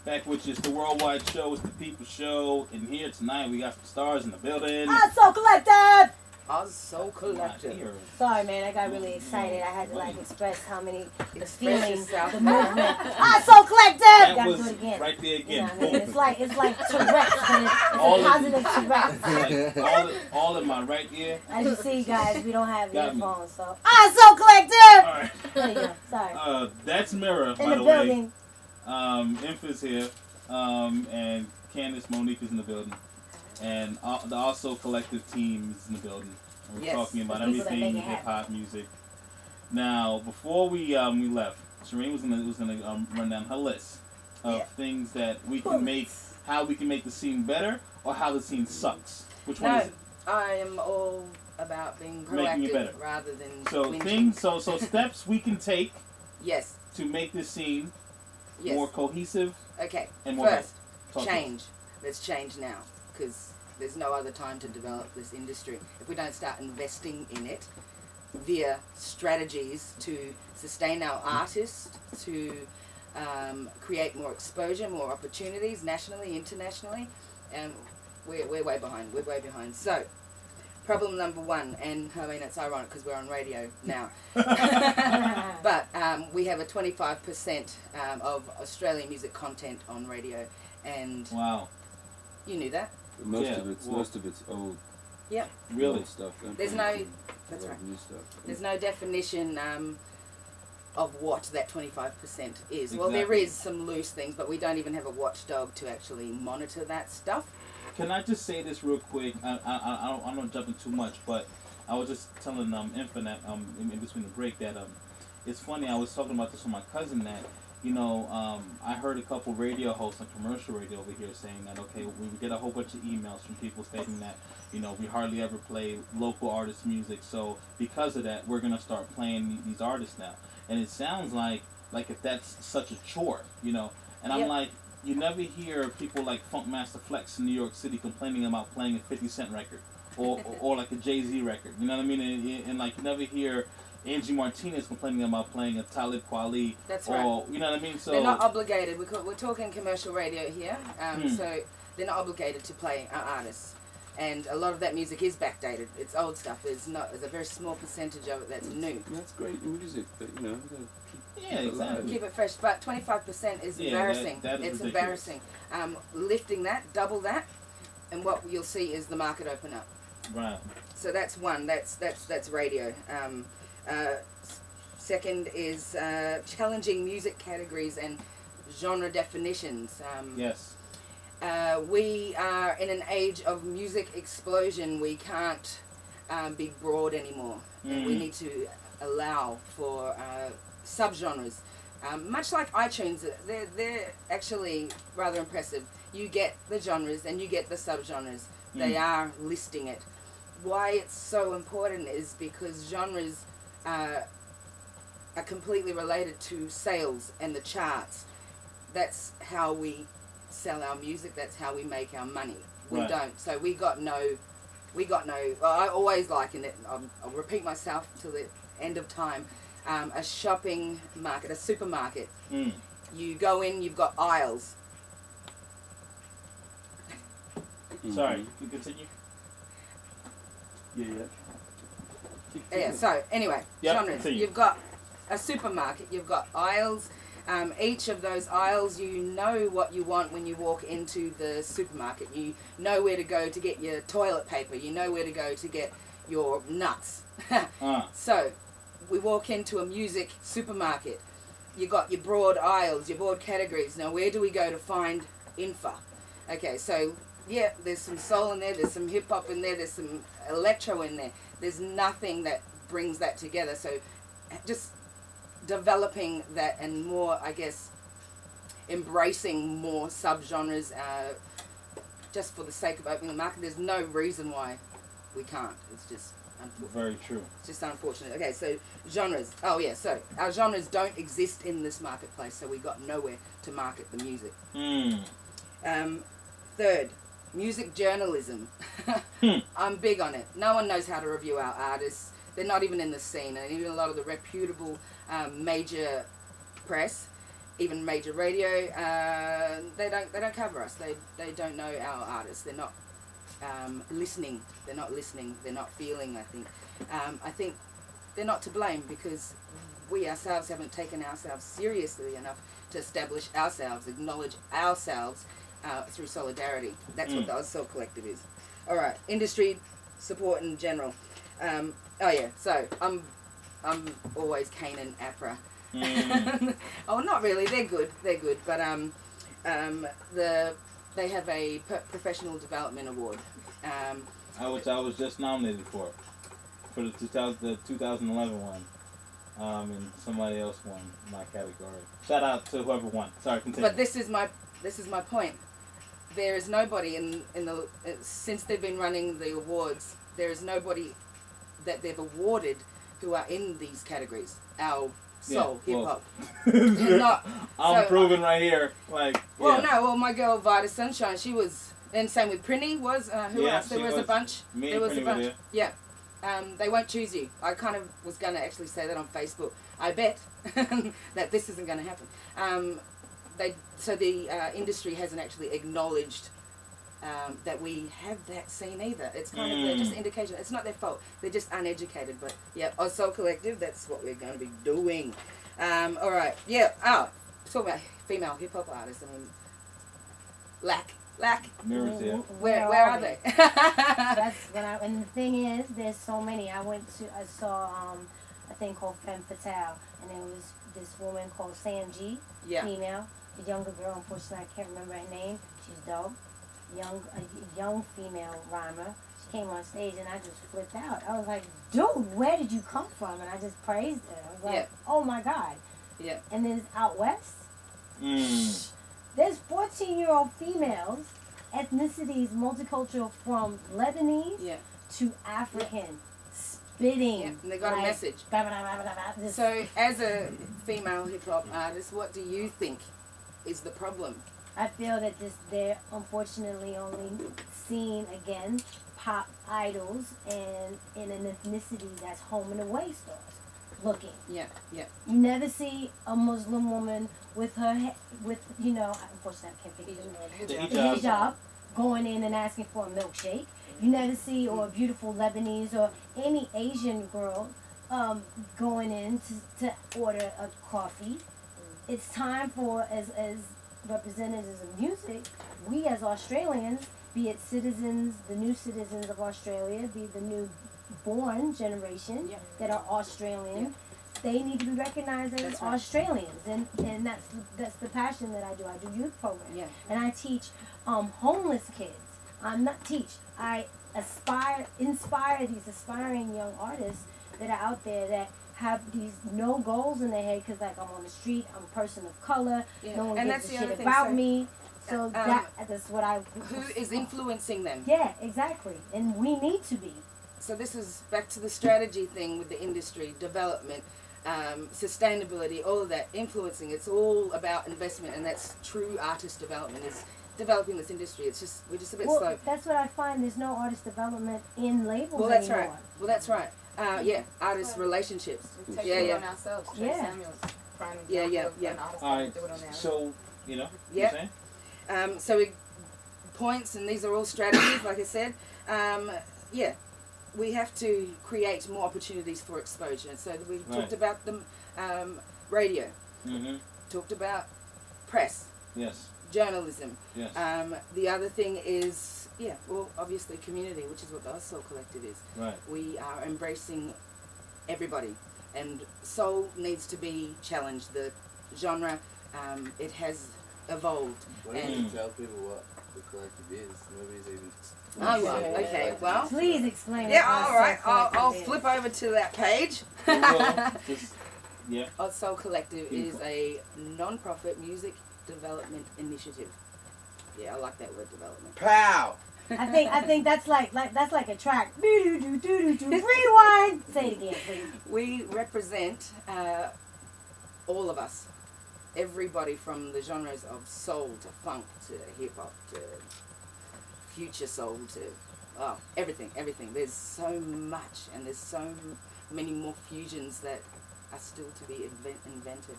Back with you, it's the Worldwide Show, it's the People Show, and here tonight we got some stars in the building. So collective! Oz so collective. Sorry, man, I got really excited. I had to like express how many the Express feeling, yourself. the movement. So collective! That Gotta was do it again. right there You again. know what I mean? It's like Tourette's, but it's All a of positive Tourette's. Like all in my right ear. As you see, guys, we don't have Got me. earphones, so so collective. Alright. There you go. Sorry. That's Mirrah, In by the the building. way. Inf is here. And Candace Monique is in the building. And the Also Collective team is in the building. And we're talking about The people that everything make it hip hop music. Now, before we left, Shireen was gonna run down her list of things that we can make, how we can make the scene better, or how the scene sucks. Which one is it? I am all about being Making it better. proactive rather than So whinging. so steps we can take Yes. to make this scene Yes. more cohesive Okay. and more First, Talk to change. Let's change now, because there's no other time to develop this industry. If we don't start investing in it via strategies to sustain our artists, to create more exposure, more opportunities, nationally, internationally, and we're way behind. We're way behind. So, problem number one, and I mean it's ironic because we're on radio now, but we have a 25% of Australian music content on radio, and Wow. you knew that. Most of it's old. Yep. Really? Old stuff. There's no. That's right. New stuff. There's no definition of what that 25% is. Well, there Exactly. is some loose things, but we don't even have a watchdog to actually monitor that stuff. Can I just say this real quick? I'm not jumping too much, but I was just telling Infinite in between the break that it's funny. I was talking about this with my cousin that I heard a couple radio hosts on commercial radio over here saying that we get a whole bunch of emails from people stating that we hardly ever play local artists' music, so because of that we're gonna start playing these artists now, and it sounds like if that's such a chore, and I'm like. You never hear people like Funkmaster Flex in New York City complaining about playing a 50 Cent record or like a Jay-Z record. You know what I mean? And like you never hear Angie Martinez complaining about playing a Talib Kweli. That's or, right. You know what I mean? So They're not obligated. We're talking commercial radio here, so they're not obligated to play our artists. And a lot of that music is backdated. It's old stuff. There's a very small percentage of it that's new. That's great music, but we gotta Yeah, exactly. Keep it fresh, but 25% is embarrassing. That is it's ridiculous. embarrassing. Lifting that, double that, and what you'll see is the market open up. Right. So that's one. That's radio. Second is challenging music categories and genre definitions. Yes. We are in an age of music explosion. We can't be broad anymore. And we need to allow for subgenres. Much like iTunes, they're actually rather impressive. You get the genres and you get the subgenres. They are listing it. Why it's so important is because genres are completely related to sales and the charts. That's how we sell our music. That's how we make our money. We Right. don't. So we got no. Well, I always liken it. I'll repeat myself till the end of time. A shopping market, a supermarket. You go in, you've got aisles. Sorry, you continue. Yeah. So anyway, genres. continue. You've got a supermarket. You've got aisles. Each of those aisles, you know what you want when you walk into the supermarket. You know where to go to get your toilet paper. You know where to go to get your nuts. So, we walk into a music supermarket. You got your broad aisles, your broad categories. Now, where do we go to find info? Okay, so yeah, there's some soul in there. There's some hip hop in there. There's some electro in there. There's nothing that brings that together. So, just developing that and more, I guess, embracing more subgenres just for the sake of opening the market. There's no reason why we can't. It's just unfortunate. Very true. It's just unfortunate. Okay, so genres. Oh yeah, so our genres don't exist in this marketplace, so we got nowhere to market the music. Third, music journalism. I'm big on it. No one knows how to review our artists. They're not even in the scene, and even a lot of the reputable major press even major radio, they don't cover us. They don't know our artists. They're not listening. They're not listening. They're not feeling. I think they're not to blame because we ourselves haven't taken ourselves seriously enough to establish ourselves, acknowledge ourselves through solidarity. That's what the Soul Collective is. All right, industry support in general. So I'm always Canaan APRA. Oh, not really. They're good, but they have a professional development award. I was just nominated for the 2011 one. And somebody else won my category. Shout out to whoever won. Sorry, continue. But this is my point. There is nobody in the since they've been running the awards. There is nobody that they've awarded who are in these categories. Our soul, hip hop. I'm proving right here. Like, my girl Vita Sunshine, she was, and same with Prinny was. Who else? There was a bunch. There was a bunch. Yeah. They won't choose you. I kind of was going to actually say that on Facebook. I bet that this isn't going to happen. The industry hasn't actually acknowledged that we have that scene either. It's kind of just indication. It's not their fault. They're just uneducated. But yeah, Soul Collective, that's what we're going to be doing. All right. Yeah. Talk about female hip hop artists. I mean, lack. Mirrors here. Where are they? That's and the thing is, there's so many. I saw a thing called Femme Fatale, and there was this woman called Sam G, female, a younger girl. Unfortunately, I can't remember her name. She's dope. A young female rhymer. She came on stage, and I just flipped out. I was like, dude, where did you come from? And I just praised her. I was like, oh my God. Yeah. And then out west. There's 14-year-old females, ethnicities, multicultural, from Lebanese to African, spitting. Yeah, and they got a message. So, as a female hip hop artist, what do you think is the problem? I feel that they're unfortunately only seen again pop idols and in an ethnicity that's home and away stars looking. Yeah. You never see a Muslim woman with her unfortunately I can't think of the hijab going in and asking for a milkshake. You never see or a beautiful Lebanese or any Asian girl going in to order a coffee. It's time for as representatives of music, we as Australians, be it citizens, the new citizens of Australia, be the new born generation that are Australian, they need to be recognized as Australians, and that's the passion that I do. I do youth programs, and I teach homeless kids. I inspire these aspiring young artists that are out there that have these no goals in their head because like I'm on the street, I'm a person of color, no one gives a shit about me. So that's what I. Who is influencing them? Yeah, exactly, and we need to be. So this is back to the strategy thing with the industry development, sustainability, all of that influencing. It's all about investment, and that's true artist development. Is developing this industry. It's just we're just a bit slow. That's what I find. There's no artist development in labels Well, that's anymore. right. Well, that's right. Artist relationships. We take it on ourselves. Trey Samuels, prime example of an artist All right. do it on their own. So So points, and these are all strategies, like I said. We have to create more opportunities for exposure. So we talked about the radio, talked about press, journalism. The other thing is, obviously community, which is what the Soul Collective is. Right. We are embracing everybody, and soul needs to be challenged. The genre, it has evolved. Why don't you tell people what the collective is? Nobody's even. Okay. Well, please explain. All right. I'll flip over to that page. Soul Collective is a non-profit music development initiative. Yeah, I like that word, development. Pow! I think that's like a track. Rewind. Say it again, please. We represent all of us. Everybody from the genres of soul to funk to hip hop to future soul to everything. There's so much, and there's so many more fusions that are still to be invented.